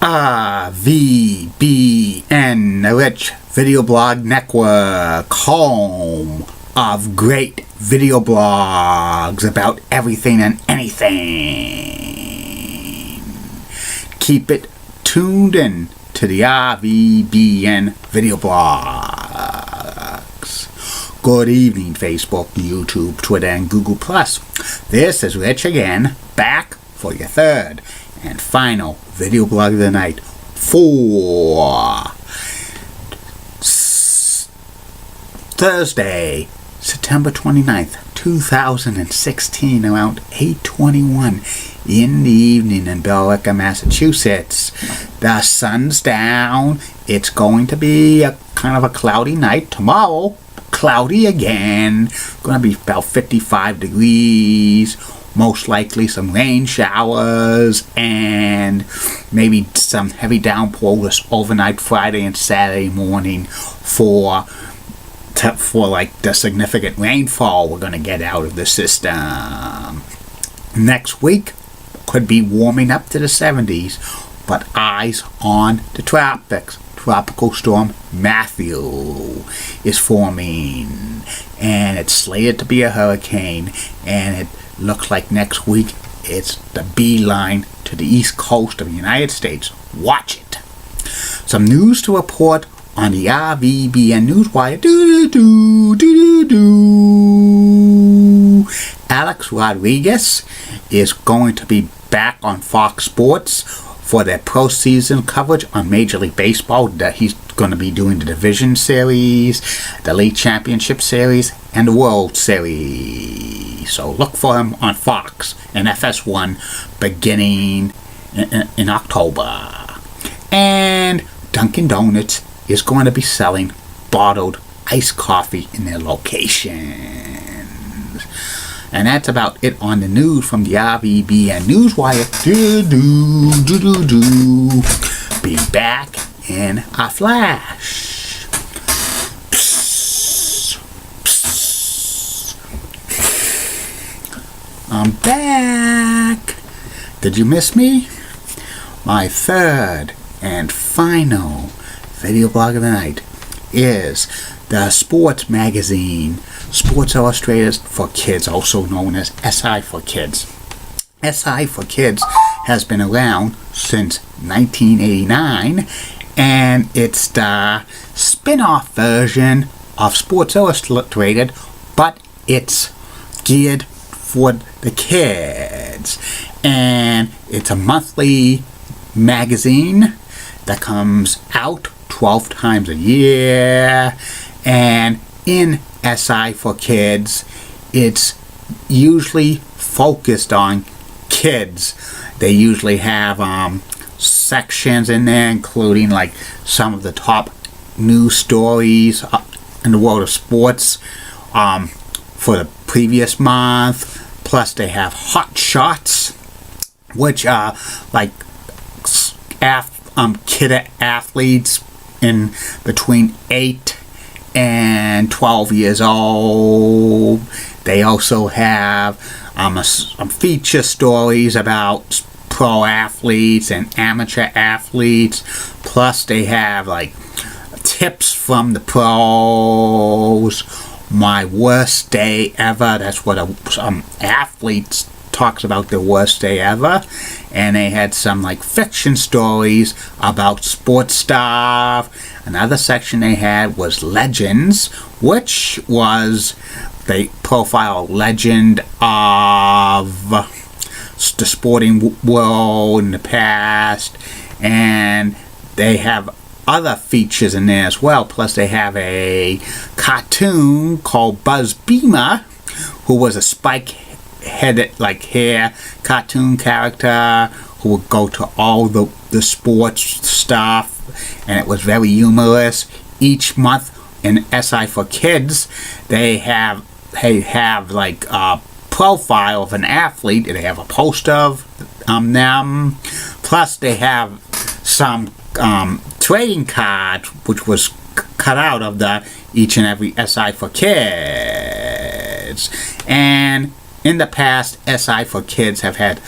RVBN, the Rich Video Blog Network, home of great video blogs about everything and anything. Keep it tuned in to the RVBN video blogs. Good evening, Facebook, YouTube, Twitter, and Google+. This is Rich again, back for your third and final video blog of the night for Thursday, September 29th, 2016, around 8:21 in the evening in Billerica, Massachusetts. The sun's down. It's going to be a kind of a cloudy night. Tomorrow, cloudy again. Going to be about 55 degrees. Most likely some rain showers and maybe some heavy downpours overnight Friday and Saturday morning for like the significant rainfall we're going to get out of the system. Next week could be warming up to the 70s, but eyes on the tropics. Tropical storm Matthew is forming, and it's slated to be a hurricane, and it looks like next week it's the beeline to the east coast of the United States. Watch it. Some news to report on the RVBN Newswire. Alex Rodriguez is going to be back on Fox Sports for their postseason coverage on Major League Baseball. He's going to be doing the Division Series, the League Championship Series, and the World Series. So look for him on Fox and FS1 beginning in October. And Dunkin' Donuts is going to be selling bottled iced coffee in their locations. And that's about it on the news from the RVBN Newswire. Be back in a flash. I'm back. Did you miss me? My third and final video blog of the night is the sports magazine Sports Illustrated for Kids, also known as SI for Kids. SI for Kids has been around since 1989, and it's the spin-off version of Sports Illustrated, but it's geared for the kids. And it's a monthly magazine that comes out 12 times a year, and in SI for Kids, it's usually focused on kids. They usually have sections in there including like some of the top news stories in the world of sports for the previous month. Plus they have hot shots, which are like kid athletes in between 8 and 12 years old. They also have some feature stories about pro athletes and amateur athletes. Plus they have like tips from the pros. My worst day ever. That's what some athletes talks about their worst day ever. And they had some like fiction stories about sports stuff. Another section they had was legends, which was they profile a legend of the sporting world in the past, and they have other features in there as well. Plus they have a cartoon called Buzz Beamer, who was a spike-headed like hair cartoon character who would go to all the sports stuff, and it was very humorous. Each month in SI for Kids, they have like a profile of an athlete. They have a poster of them. Plus they have some trading cards which was cut out of the each and every SI for Kids. And in the past, SI for Kids have had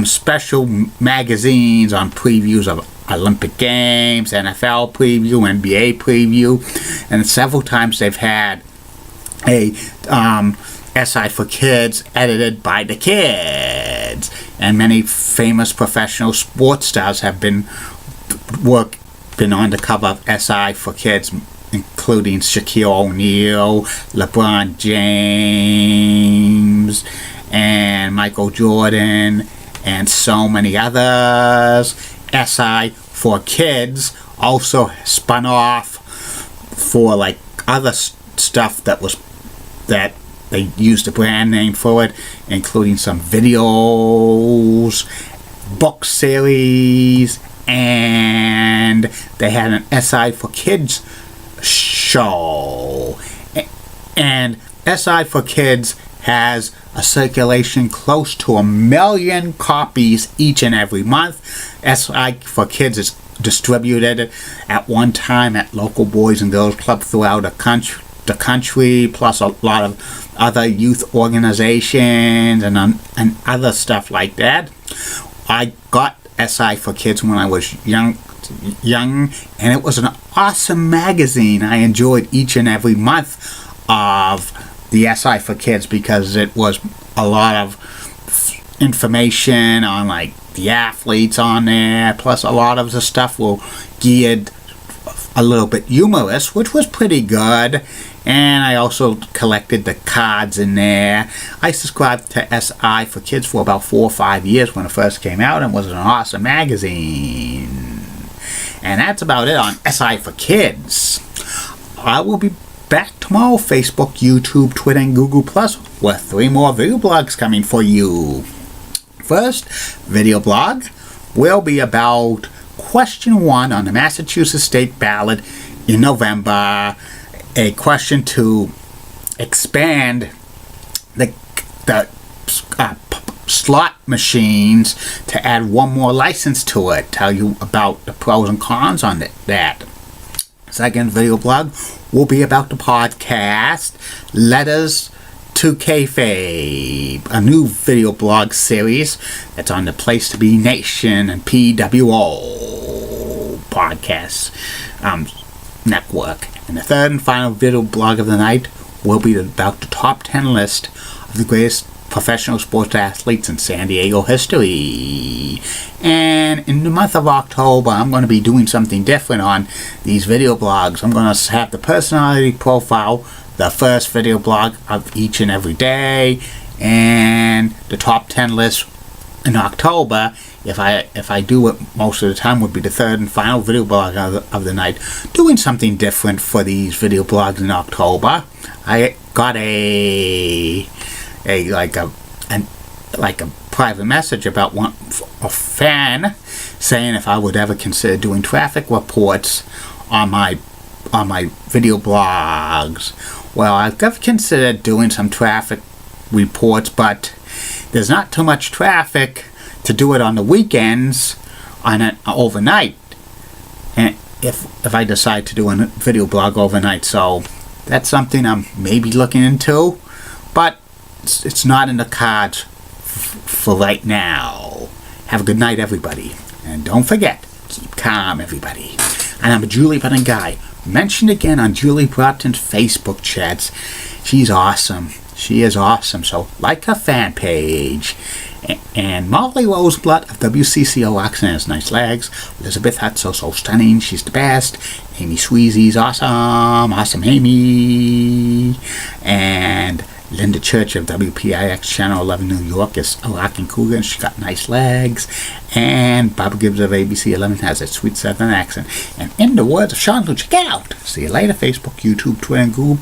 special magazines on previews of Olympic Games, NFL preview, NBA preview, and several times they've had a SI for Kids edited by the kids. And many famous professional sports stars have been on the cover of SI for Kids, including Shaquille O'Neal, LeBron James, and Michael Jordan, and so many others. SI for Kids also spun off for like other stuff that they used a brand name for it, including some videos, book series, and they had an SI for Kids show. And SI for Kids has a circulation close to 1 million copies each and every month. SI for Kids is distributed at one time at local Boys and Girls Club throughout the country, plus a lot of other youth organizations and other stuff like that. I got SI for Kids when I was young, and it was an awesome magazine. I enjoyed each and every month of the SI for Kids because it was a lot of information on like the athletes on there, plus a lot of the stuff were geared a little bit humorous, which was pretty good. And I also collected the cards in there. I subscribed to SI for Kids for about 4 or 5 years when it first came out, and was an awesome magazine. And that's about it on SI for Kids. I will be back tomorrow, Facebook, YouTube, Twitter, and Google Plus, with 3 more video blogs coming for you. First video blog will be about question 1 on the Massachusetts state ballot in November. A question to expand the slot machines to add 1 more license to it. Tell you about the pros and cons on that. Second video blog will be about the podcast Letters to Kayfabe, a new video blog series that's on the Place to Be Nation and PWO podcast network. And the third and final video blog of the night will be about the top 10 list of the greatest professional sports athletes in San Diego history. And in the month of October, I'm going to be doing something different on these video blogs. I'm going to have the personality profile, the first video blog of each and every day, and the top 10 list in October. If I do it most of the time, would be the third and final video blog of the night. Doing something different for these video blogs in October. I got a private message about a fan saying if I would ever consider doing traffic reports on my video blogs. Well, I've considered doing some traffic reports, but there's not too much traffic to do it on the weekends overnight, and if I decide to do a video blog overnight. So that's something I'm maybe looking into, but it's not in the cards for right now. Have a good night, everybody, and don't forget, keep calm, everybody. And I'm Julie Button Guy, mentioned again on Julie Broughton's Facebook chats. She's awesome. She is awesome. So like her fan page. And Molly Roseblood of WCCO Oxon has nice legs. Elizabeth Hutz, so stunning. She's the best. Amy Sweezy's awesome. Awesome Amy. And Linda Church of WPIX Channel 11 New York is a rocking cougar, and she got nice legs. And Barbara Gibbs of ABC 11 has a sweet southern accent. And in the words of Sean Luch, get out. See you later, Facebook, YouTube, Twitter, and Google.